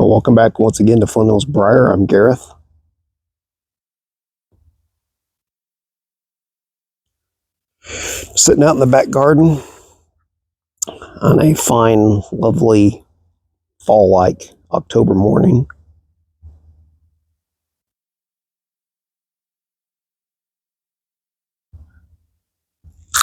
Well, welcome back once again to Flindell's Briar. I'm Gareth. Sitting out in the back garden on a fine, lovely, fall-like October morning.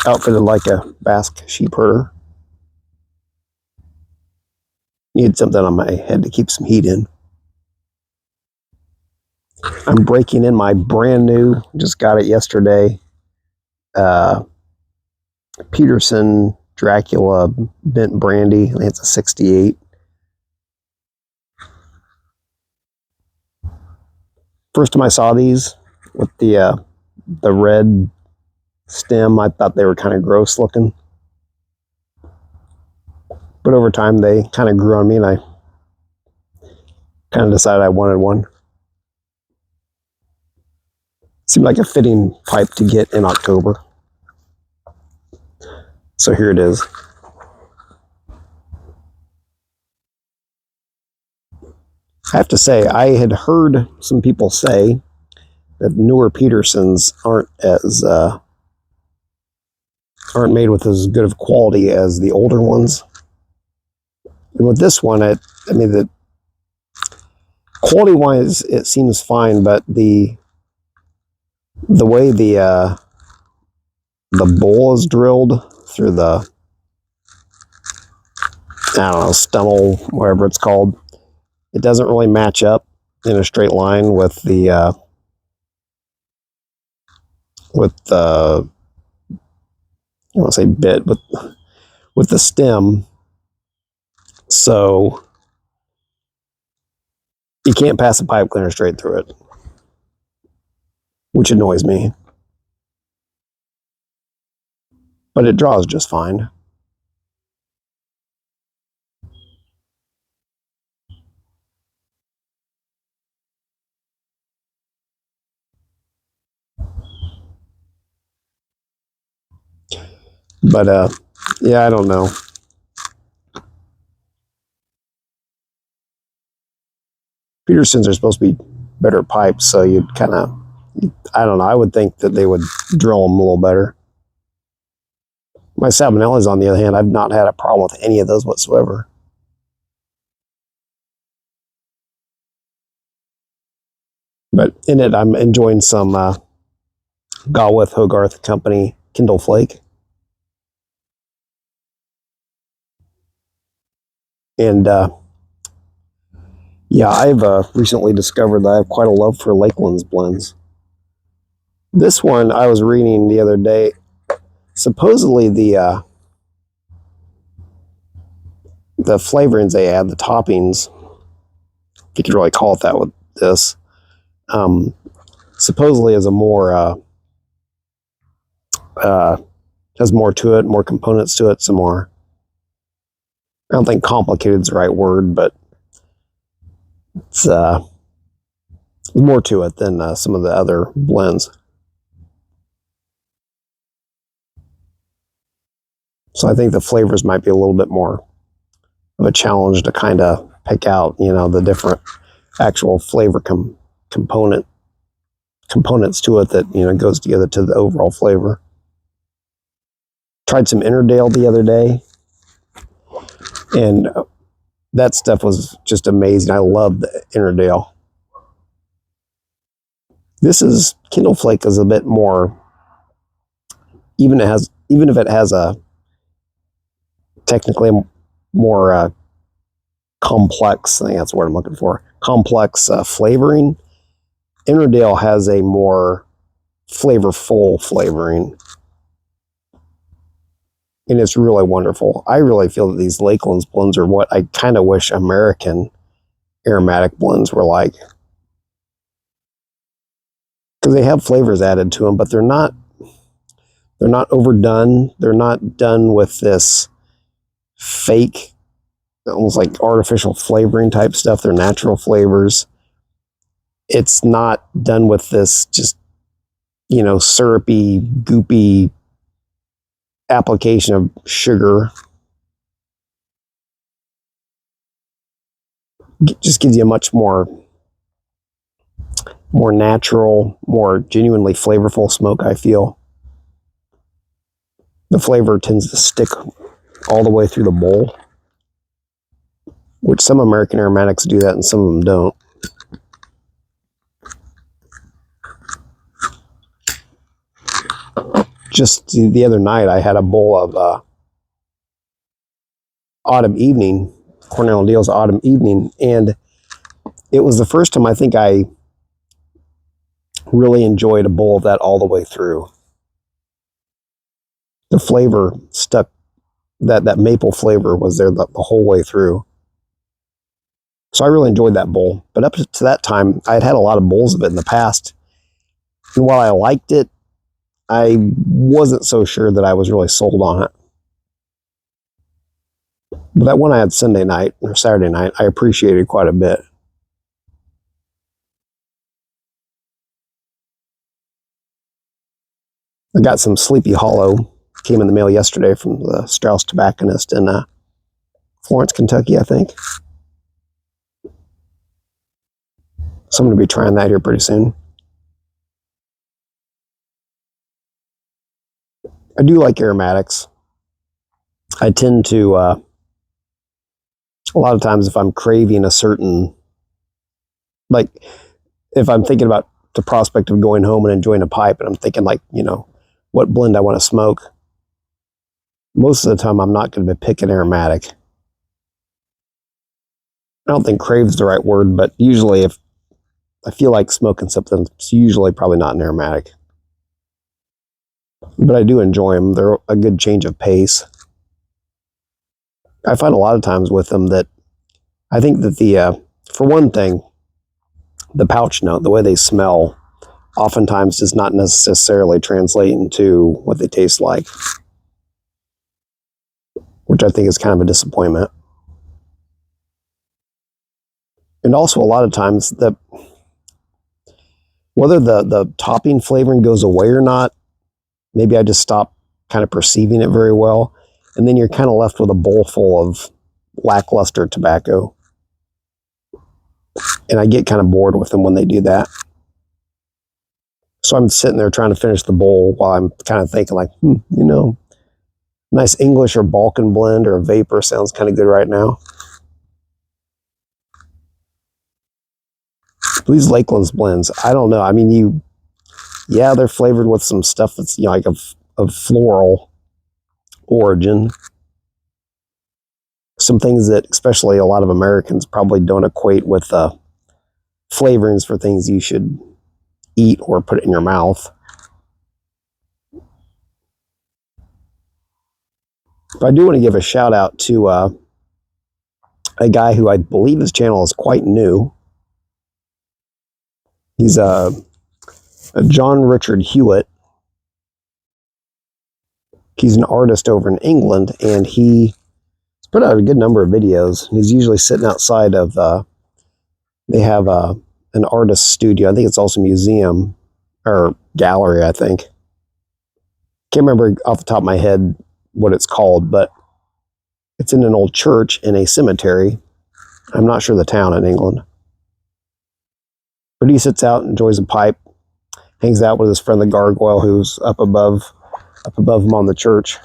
Outfitted like a Basque sheep herder. Needed something on my head to keep some heat in. I'm breaking in my brand new, just got it yesterday, Peterson Dracula bent brandy. I think it's a 68. First time I saw these with the red stem, I thought they were kind of gross looking. But over time, they kind of grew on me, and I kind of decided I wanted one. Seemed like a fitting pipe to get in October. So here it is. I have to say, I had heard some people say that newer Petersons aren't made with as good of quality as the older ones. And with this one, I mean, the quality-wise, it seems fine, but the way the bowl is drilled through the, I don't know, stumble, whatever it's called, it doesn't really match up in a straight line with the I want to say bit, with the stem. So you can't pass a pipe cleaner straight through it, which annoys me. But it draws just fine. But yeah, I don't know. Petersons are supposed to be better pipes, so you'd kind of, I don't know, I would think that they would drill them a little better. My Salmonellas, on the other hand, I've not had a problem with any of those whatsoever. But in it, I'm enjoying some Gawith Hoggarth Co Kendal Flake. And yeah, I've recently discovered that I have quite a love for Lakeland's blends. This one, I was reading the other day, supposedly the flavorings they add, the toppings, if you could really call it that with this, supposedly is a more, has more to it, more components to it, some more, I don't think complicated is the right word, but it's more to it than some of the other blends. So I think the flavors might be a little bit more of a challenge to kind of pick out, you know, the different actual flavor components to it that, you know, goes together to the overall flavor. Tried some Innerdale the other day, and that stuff was just amazing. I love the Innerdale. This is Kendal Flake is a bit more, even if it has a technically more complex, I think that's the word I'm looking for, complex flavoring. Innerdale has a more flavorful flavoring, and it's really wonderful. I really feel that these Lakeland's blends are what I kind of wish American aromatic blends were like, because they have flavors added to them, but they're not overdone. They're not done with this fake, almost like artificial flavoring type stuff. They're natural flavors. It's not done with this just, you know, syrupy, goopy application of sugar. just gives you a much more natural, more genuinely flavorful smoke, I feel. The flavor tends to stick all the way through the bowl, which some American aromatics do that and some of them don't. Just the other night, I had a bowl of Autumn Evening, Cornell & Dale's Autumn Evening, and it was the first time I think I really enjoyed a bowl of that all the way through. The flavor stuck, that maple flavor was there the whole way through. So I really enjoyed that bowl. But up to that time, I had had a lot of bowls of it in the past. And while I liked it, I wasn't so sure that I was really sold on it. But that one I had Sunday night or Saturday night, I appreciated quite a bit. I got some Sleepy Hollow. Came in the mail yesterday from the Strauss tobacconist in Florence, Kentucky, I think. So I'm going to be trying that here pretty soon. I do like aromatics. I tend to, a lot of times if I'm craving a certain, like if I'm thinking about the prospect of going home and enjoying a pipe and I'm thinking like, you know, what blend I want to smoke, most of the time I'm not going to be picking aromatic. I don't think crave's the right word, but usually if I feel like smoking something, it's usually probably not an aromatic. But I do enjoy them. They're a good change of pace. I find a lot of times with them that I think that for one thing, the pouch note, the way they smell, oftentimes does not necessarily translate into what they taste like, which I think is kind of a disappointment. And also a lot of times whether the topping flavoring goes away or not, maybe I just stop kind of perceiving it very well. And then you're kind of left with a bowl full of lackluster tobacco. And I get kind of bored with them when they do that. So I'm sitting there trying to finish the bowl while I'm kind of thinking like, you know, nice English or Balkan blend or a vapor sounds kind of good right now. These Lakeland's blends, I don't know. I mean, they're flavored with some stuff that's, you know, like of floral origin. Some things that especially a lot of Americans probably don't equate with flavorings for things you should eat or put it in your mouth. But I do want to give a shout out to a guy who I believe his channel is quite new. He's a John Richard Hewitt. He's an artist over in England, and he's put out a good number of videos. He's usually sitting outside of, they have an artist studio. I think it's also a museum or gallery, I think. Can't remember off the top of my head what it's called, but it's in an old church in a cemetery. I'm not sure the town in England. But he sits out, enjoys a pipe, hangs out with his friend the gargoyle who's up above him on the church.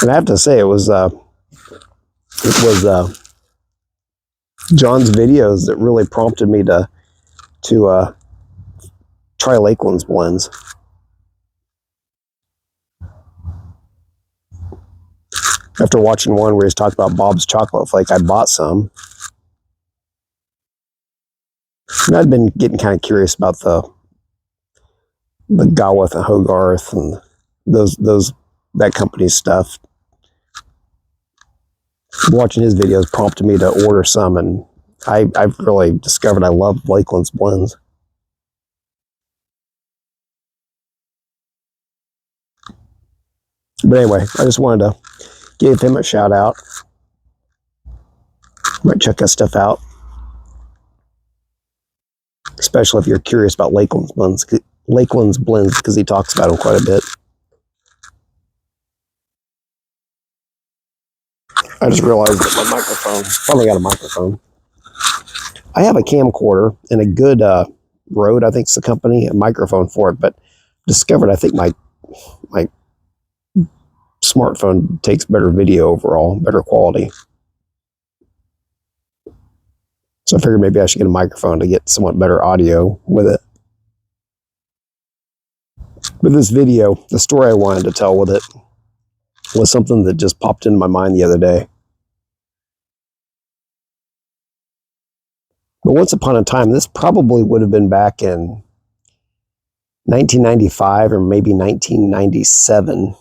And I have to say, it was John's videos that really prompted me to try Lakeland's blends. After watching one where he's talked about Bob's Chocolate Flake, I bought some. And I'd been getting kind of curious about the Gawith and Hoggarth and that company's stuff. Watching his videos prompted me to order some, and I've really discovered I love Lakeland's blends. But anyway, I just wanted to give him a shout out. Might check that stuff out, especially if you're curious about Lakeland's blends, because he talks about them quite a bit. I just realized that my microphone, finally got a microphone. I have a camcorder and a good Rode, I think it's the company, a microphone for it, but discovered I think my smartphone takes better video overall, better quality. So I figured maybe I should get a microphone to get somewhat better audio with it. But this video, the story I wanted to tell with it was something that just popped into my mind the other day. But once upon a time, this probably would have been back in 1995 or maybe 1997.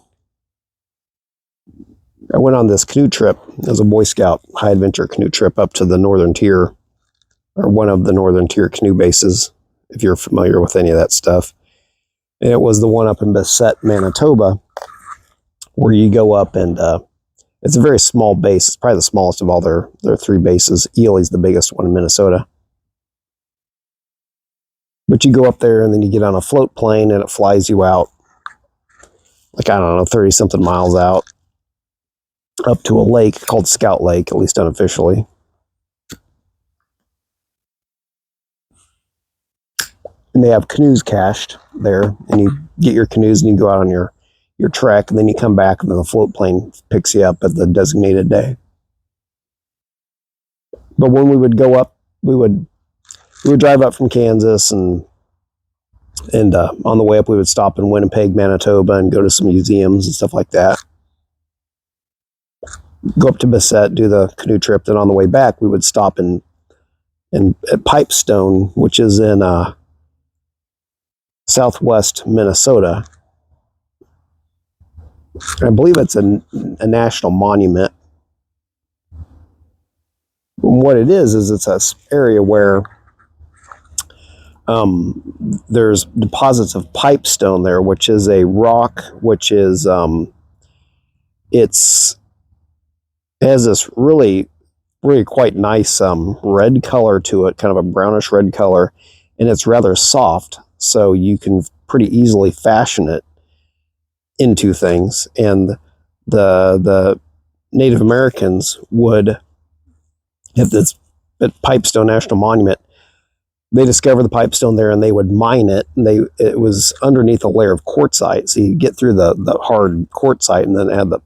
I went on this canoe trip as a Boy Scout high adventure canoe trip up to the Northern Tier, or one of the Northern Tier canoe bases, if you're familiar with any of that stuff. And it was the one up in Bassett, Manitoba, where you go up and it's a very small base. It's probably the smallest of all their three bases. Ely's the biggest one in Minnesota. But you go up there and then you get on a float plane and it flies you out, like, I don't know, 30-something miles out, up to a lake called Scout Lake, at least unofficially. And they have canoes cached there, and you get your canoes and you go out on your trek, and then you come back and then the float plane picks you up at the designated day. But when we would go up, we would drive up from Kansas, and on the way up we would stop in Winnipeg, Manitoba, and go to some museums and stuff like that. Go up to Bassett, do the canoe trip. Then on the way back, we would stop at Pipestone, which is in southwest Minnesota. I believe it's a national monument. And what it is it's an area where there's deposits of pipestone there, which is a rock, which is it has this really quite nice red color to it, kind of a brownish red color, and it's rather soft, so you can pretty easily fashion it into things. And the Native Americans would have this at Pipestone National Monument. They discovered the pipestone there and they would mine it, and it was underneath a layer of quartzite, so you get through the hard quartzite and then add the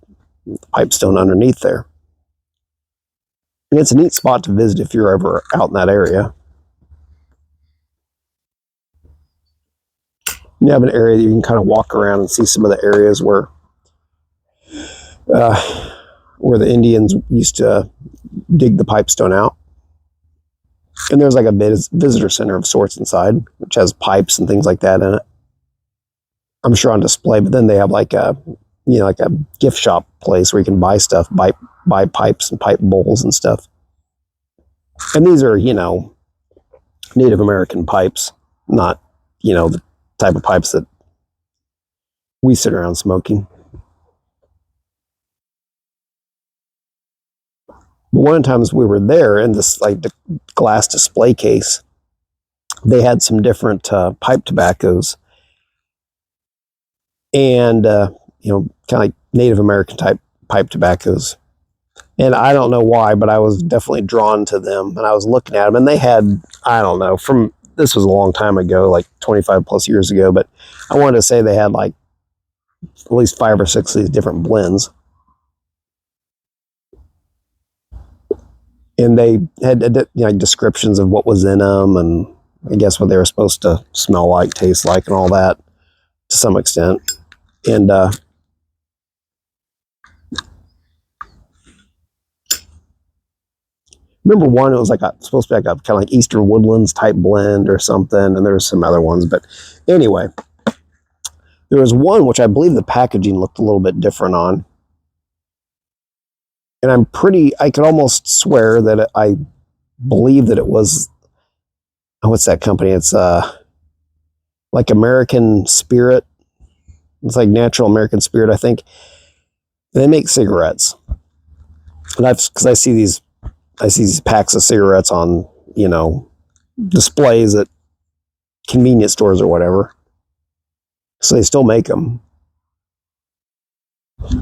pipestone underneath there. And it's a neat spot to visit if you're ever out in that area. You have an area that you can kind of walk around and see some of the areas where the Indians used to dig the pipestone out. And there's like a visitor center of sorts inside, which has pipes and things like that in it, I'm sure on display. But then they have like a gift shop place where you can buy stuff, buy pipes and pipe bowls and stuff. And these are, Native American pipes, not, the type of pipes that we sit around smoking. But one of the times we were there in this glass display case, they had some different pipe tobaccos, and kind of like Native American type pipe tobaccos. And I don't know why, but I was definitely drawn to them, and I was looking at them, and they had, I don't know, this was a long time ago, like 25 plus years ago, but I wanted to say they had like at least 5 or 6 of these different blends. And they had descriptions of what was in them, and I guess what they were supposed to smell like, taste like, and all that to some extent. And remember one, it was supposed to be like a kind of like Eastern Woodlands type blend or something, and there were some other ones. But anyway, there was one which I believe the packaging looked a little bit different on. And I could almost swear that I believe that it was, what's that company? It's like American Spirit. It's like Natural American Spirit, I think. They make cigarettes. And because I see these packs of cigarettes on, displays at convenience stores or whatever. So they still make them.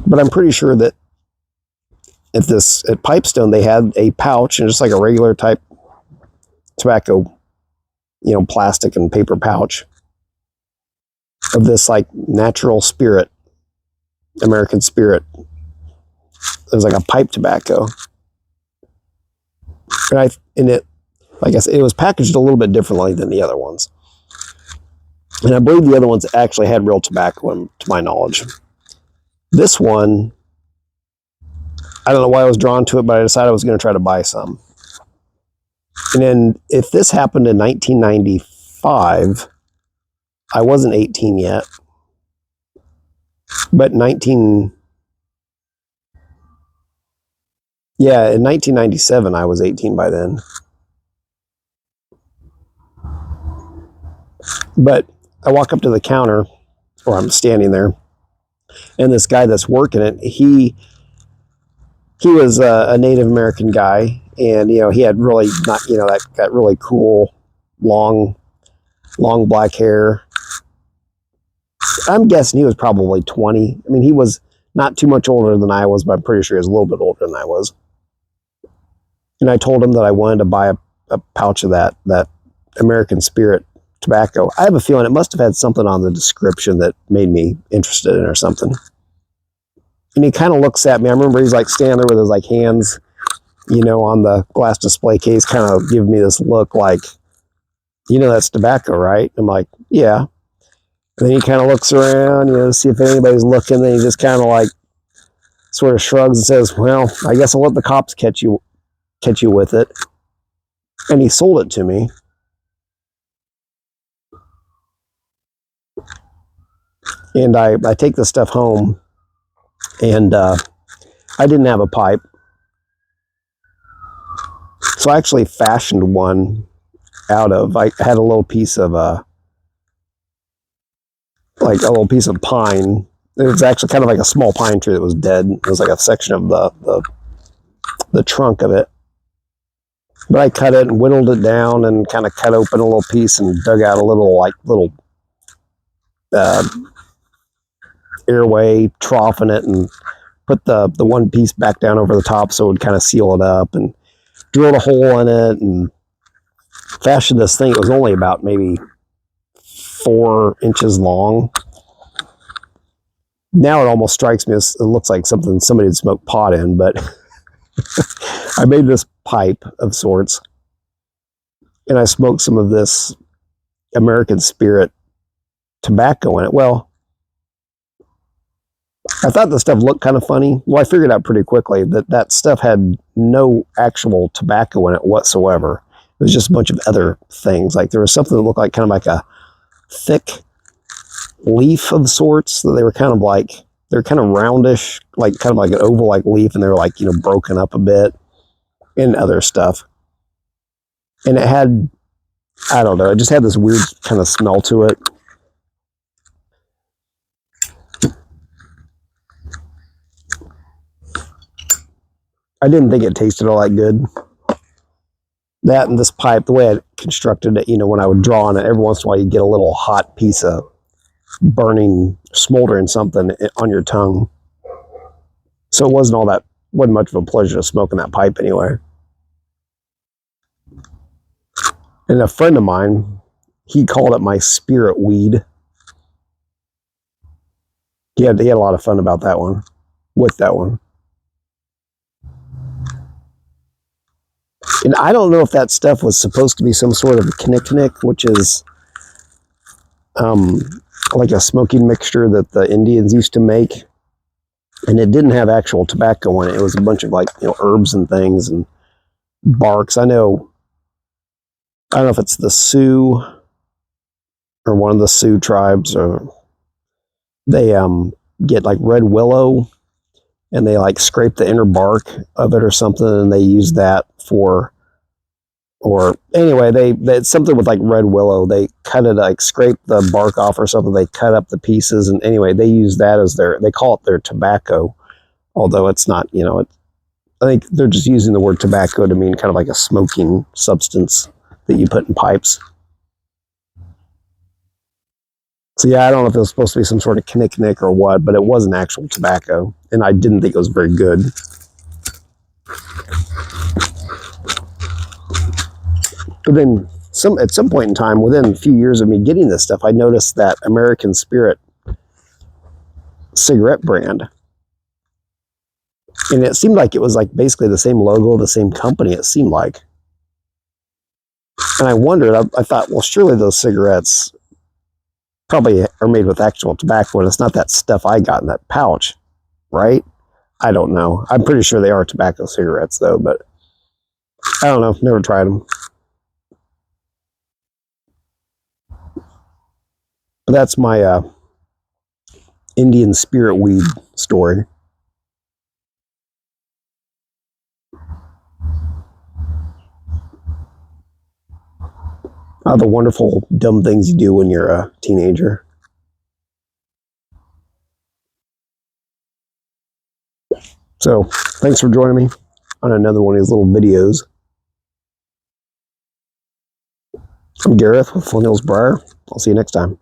But I'm pretty sure that at Pipestone, they had a pouch, and just like a regular type tobacco, plastic and paper pouch of this like natural spirit, American spirit. It was like a pipe tobacco. And it, like I said, it was packaged a little bit differently than the other ones. And I believe the other ones actually had real tobacco in them, to my knowledge. This one, I don't know why I was drawn to it, but I decided I was going to try to buy some. And then if this happened in 1995, I wasn't 18 yet. But in 1997, I was 18 by then. But I walk up to the counter, or I'm standing there, and this guy that's working it, he was a Native American guy, and he had really not that really cool long black hair. I'm guessing he was probably 20. I mean, he was not too much older than I was, but I'm pretty sure he was a little bit older than I was. And I told him that I wanted to buy a pouch of that American Spirit tobacco. I have a feeling it must have had something on the description that made me interested in it or something. And he kind of looks at me. I remember he's like standing there with his like hands, on the glass display case, kind of giving me this look like, that's tobacco, right? I'm like, yeah. And then he kind of looks around, see if anybody's looking. Then he just kind of like sort of shrugs and says, well, I guess I'll let the cops catch you with it. And he sold it to me. And I take the stuff home, and I didn't have a pipe. So I actually fashioned one I had a little piece of like a little piece of pine. It was actually kind of like a small pine tree that was dead. It was like a section of the trunk of it. But I cut it and whittled it down and kind of cut open a little piece and dug out a little airway trough in it and put the one piece back down over the top so it would kind of seal it up, and drilled a hole in it and fashioned this thing. It was only about maybe 4 inches long. Now it almost strikes me as it looks like something somebody had smoked pot in, but I made this pipe of sorts, and I smoked some of this American Spirit tobacco in it. Well, I thought the stuff looked kind of funny. Well, I figured out pretty quickly that stuff had no actual tobacco in it whatsoever. It was just a bunch of other things. Like there was something that looked like kind of like a thick leaf of sorts. So they were kind of roundish, like kind of like an oval like leaf, and they were like, broken up a bit, and other stuff. And it had, I don't know, it just had this weird kind of smell to it. I didn't think it tasted all that good. That and this pipe, the way I constructed it, when I would draw on it, every once in a while you get a little hot piece of burning, smoldering something on your tongue. So it wasn't much of a pleasure to smoke in that pipe anyway. And a friend of mine, he called it my spirit weed. He had a lot of fun about that one, with that one. And I don't know if that stuff was supposed to be some sort of knick-knick, which is like a smoking mixture that the Indians used to make. And it didn't have actual tobacco in it. It was a bunch of herbs and things and barks. I don't know if it's the Sioux or one of the Sioux tribes, or they get like red willow and they scrape the inner bark of it or something, and they use that or anyway, it's something with red willow. They cut it, scrape the bark off or something. They cut up the pieces, and anyway, they use that as they call it their tobacco, although it's not, I think they're just using the word tobacco to mean kind of like a smoking substance that you put in pipes. So yeah, I don't know if it was supposed to be some sort of knick-knick or what, but it wasn't actual tobacco, and I didn't think it was very good. But then at some point in time, within a few years of me getting this stuff, I noticed that American Spirit cigarette brand. And it seemed like it was like basically the same logo, the same company, it seemed like. And I wondered, I thought, well, surely those cigarettes probably are made with actual tobacco, and it's not that stuff I got in that pouch, right? I don't know. I'm pretty sure they are tobacco cigarettes, though, but I don't know. Never tried them. But that's my Indian spirit weed story. The wonderful, dumb things you do when you're a teenager. So, thanks for joining me on another one of these little videos. I'm Gareth with Flint Hills Briar. I'll see you next time.